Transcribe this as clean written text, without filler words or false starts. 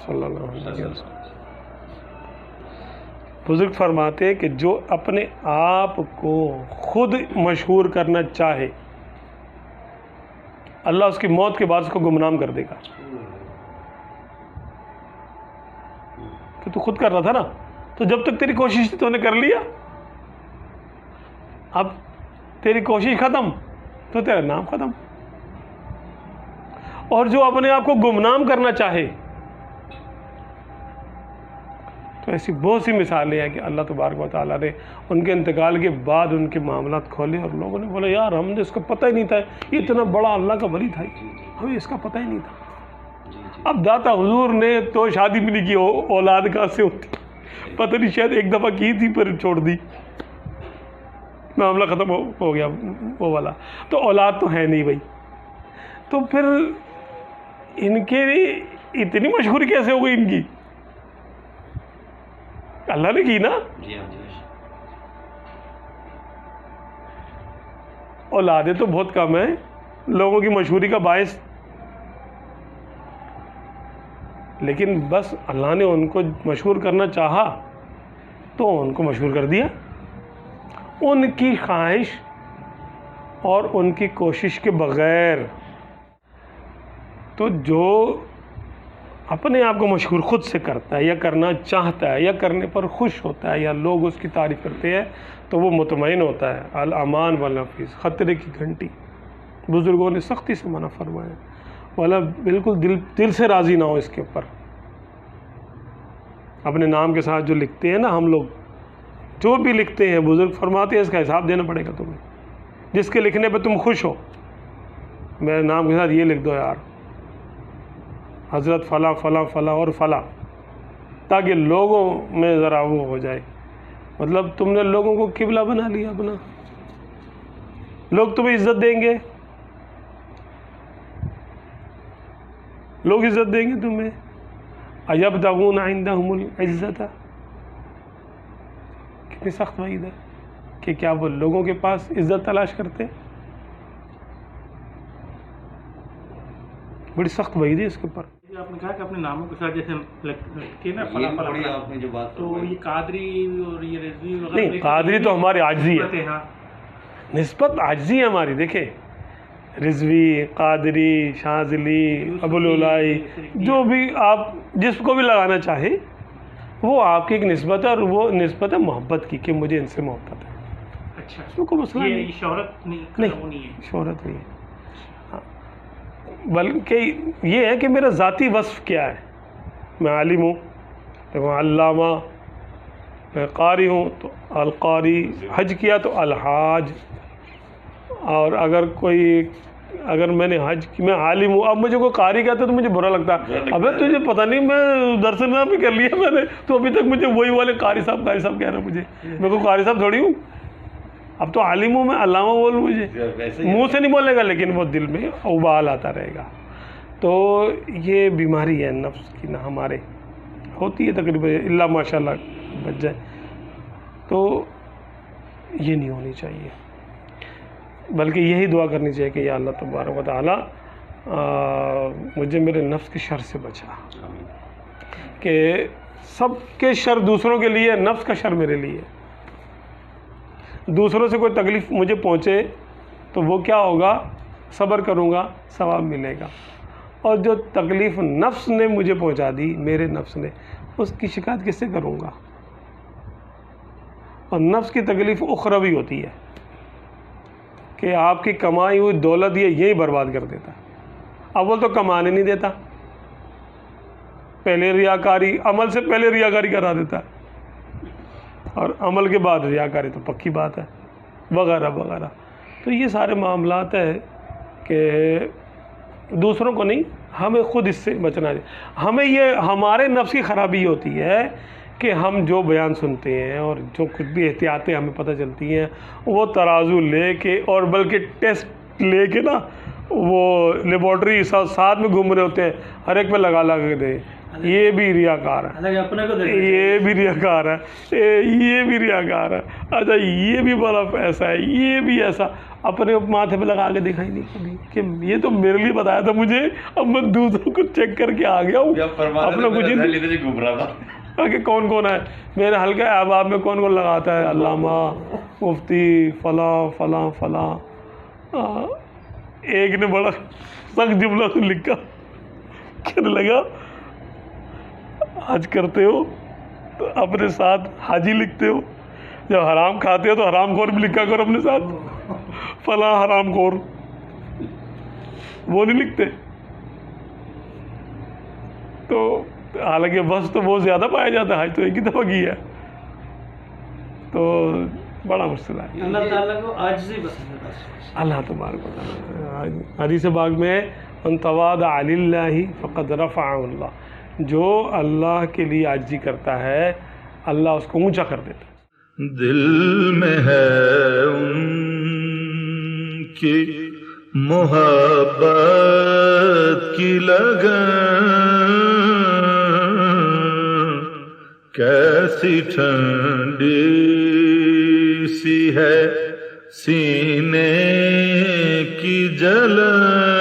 صلی اللہ علیہ وسلم۔ بزرگ فرماتے ہیں کہ جو اپنے آپ کو خود مشہور کرنا چاہے اللہ اس کی موت کے بعد اس کو گمنام کر دے گا۔ کہ تو خود کر رہا تھا نا، تو جب تک تیری کوشش تھی تو نے کر لیا، اب تیری کوشش ختم تو تیرا نام ختم۔ اور جو اپنے آپ کو گمنام کرنا چاہے تو ایسی بہت سی مثالیں ہیں کہ اللہ تبارک و تعالیٰ نے ان کے انتقال کے بعد ان کے معاملات کھولے اور لوگوں نے بولا یار ہم نے اس کو پتہ ہی نہیں تھا، یہ اتنا بڑا اللہ کا ولی تھا، ہمیں اس کا پتہ ہی نہیں تھا۔ اب داتا حضور نے تو شادی بھی نہیں کی، اولاد کہاں سے ہوتی، پتہ نہیں شاید ایک دفعہ کی تھی پھر چھوڑ دی، معاملہ ختم ہو گیا وہ والا، تو اولاد تو ہے نہیں بھائی، تو پھر ان کے اتنی مشہوری کیسے ہو گئی ان کی؟ اللہ نے کی نا۔ اولادیں تو بہت کم ہیں لوگوں کی مشہوری کا باعث، لیکن بس اللہ نے ان کو مشہور کرنا چاہا تو ان کو مشہور کر دیا، ان کی خواہش اور ان کی کوشش کے بغیر۔ تو جو اپنے آپ کو مشہور خود سے کرتا ہے یا کرنا چاہتا ہے یا کرنے پر خوش ہوتا ہے یا لوگ اس کی تعریف کرتے ہیں تو وہ مطمئن ہوتا ہے۔ الامان والنفیس، خطرے کی گھنٹی، بزرگوں نے سختی سے منع فرمایا، والا بالکل دل سے راضی نہ ہو اس کے اوپر۔ اپنے نام کے ساتھ جو لکھتے ہیں نا ہم لوگ، جو بھی لکھتے ہیں بزرگ فرماتے ہیں اس کا حساب دینا پڑے گا تمہیں، جس کے لکھنے پہ تم خوش ہو، میرے نام کے ساتھ یہ لکھ دو یار حضرت فلاں فلاں فلاں اور فلاں، تاکہ لوگوں میں ذرا وہ ہو جائے، مطلب تم نے لوگوں کو قبلہ بنا لیا اپنا، لوگ تمہیں عزت دیں گے، لوگ عزت دیں گے تمہیں۔ ایبتغون عندہم العزت، کتنی سخت وعید ہے کہ کیا وہ لوگوں کے پاس عزت تلاش کرتے، بڑی سخت وعید ہے اس کے اوپر۔ آپ نے کہا کہ اپنے ناموں کے ساتھ جیسے لکھتے نا فلاں فلاں، آپ نے جو بات تو یہ قادری اور یہ رضوی وغیرہ نہیں، قادری تو ہماری عاجزی ہے، ہاں نسبت عاجزی ہے ہماری۔ دیکھیں رضوی، قادری، شاذلی، ابوالعلائی، جو بھی آپ جس کو بھی لگانا چاہیں وہ آپ کی ایک نسبت ہے، اور وہ نسبت ہے محبت کی کہ مجھے ان سے محبت ہے۔ اچھا، اس میں کوئی مسئلہ یہ نہیں، شہرت نہیں ہے، شہرت نہیں ہے، بلکہ یہ ہے کہ میرا ذاتی وصف کیا ہے، میں عالم ہوں، میں علامہ، میں قاری ہوں تو القاری، حج کیا تو الحاج، اور اگر میں نے حج کی، میں عالم ہوں، اب مجھے کوئی قاری کہتا ہے تو مجھے برا لگتا ہے، ابے تجھے پتہ نہیں میں درس نام بھی کر لیا میں نے، تو ابھی تک مجھے وہی والے قاری صاحب کہہ رہا مجھے، میں کوئی قاری صاحب تھوڑی ہوں، اب تو عالم ہوں میں، علامہ بولوں مجھے، منہ سے نہیں بولے گا لیکن وہ دل میں ابال آتا رہے گا۔ تو یہ بیماری ہے نفس کی، نہ ہمارے ہوتی ہے تقریباً، اللہ ماشاء اللہ بچ جائے، تو یہ نہیں ہونی چاہیے، بلکہ یہی دعا کرنی چاہیے کہ یا اللہ تبارک و تعالیٰ مجھے میرے نفس کی شر سے بچا، کہ سب کے شر دوسروں کے لیے، نفس کا شر میرے لیے، دوسروں سے کوئی تکلیف مجھے پہنچے تو وہ کیا ہوگا، صبر کروں گا ثواب ملے گا، اور جو تکلیف نفس نے مجھے پہنچا دی، میرے نفس نے، اس کی شکایت کس سے کروں گا؟ اور نفس کی تکلیف اخروی ہوتی ہے کہ آپ کی کمائی ہوئی دولت یہ یہی برباد کر دیتا ہے، اول تو کمانے نہیں دیتا، پہلے ریاکاری، عمل سے پہلے ریاکاری کرا دیتا ہے، اور عمل کے بعد ریاکاری تو پکی بات ہے، وغیرہ وغیرہ۔ تو یہ سارے معاملات ہیں کہ دوسروں کو نہیں، ہمیں خود اس سے بچنا ہے، ہمیں یہ ہمارے نفس کی خرابی ہوتی ہے کہ ہم جو بیان سنتے ہیں اور جو کچھ بھی احتیاطیں ہمیں پتہ چلتی ہیں وہ ترازو لے کے، اور بلکہ ٹیسٹ لے کے نا، وہ لیبارٹری ساتھ میں گھوم رہے ہوتے ہیں، ہر ایک پہ لگا کے دے، یہ بھی ریاکار ہے، حالانکہ اپنے کو دیکھ یہ بھی ریاکار ہے، یہ بھی ریاکار ہے، اچھا یہ بھی بڑا ایسا ہے، یہ بھی ایسا، اپنے ماتھے پہ لگا کے دکھائی نہیں کبھی کہ یہ تو میرے لیے بتایا تھا مجھے، اب میں دوسروں کو چیک کر کے آ گیا ہوں، اپنا کچھ نہیں گھوم رہا تھا کہ کون کون ہے میرے حلقہ احباب میں، کون کون لگاتا ہے، علامہ، مفتی، فلاں فلاں فلاں۔ ایک نے بڑا سخت جملہ تو لکھا، کہنے لگا حج کرتے ہو تو اپنے ساتھ حاجی لکھتے ہو، جب حرام کھاتے ہو تو حرام خور بھی لکھا کرو اپنے ساتھ، فلاں حرام خور، وہ نہیں لکھتے۔ تو حالانکہ بس تو بہت زیادہ پایا جاتا ہے، حج تو ایک ہی دفعہ کی ہے، تو بڑا مشکل ہے۔ اللہ تعالیٰ کو عاجزی پسند ہے بس۔ اللہ تبارک و تعالیٰ حدیث پاک میں من تواضع للہ فقد رفعہ اللہ، جو اللہ کے لیے عاجزی کرتا ہے اللہ اس کو اونچا کر دیتا ہے۔ دل میں ہے ان کی محبت کی لگن، کیسی ٹھنڈی سی ہے سینے کی جلن،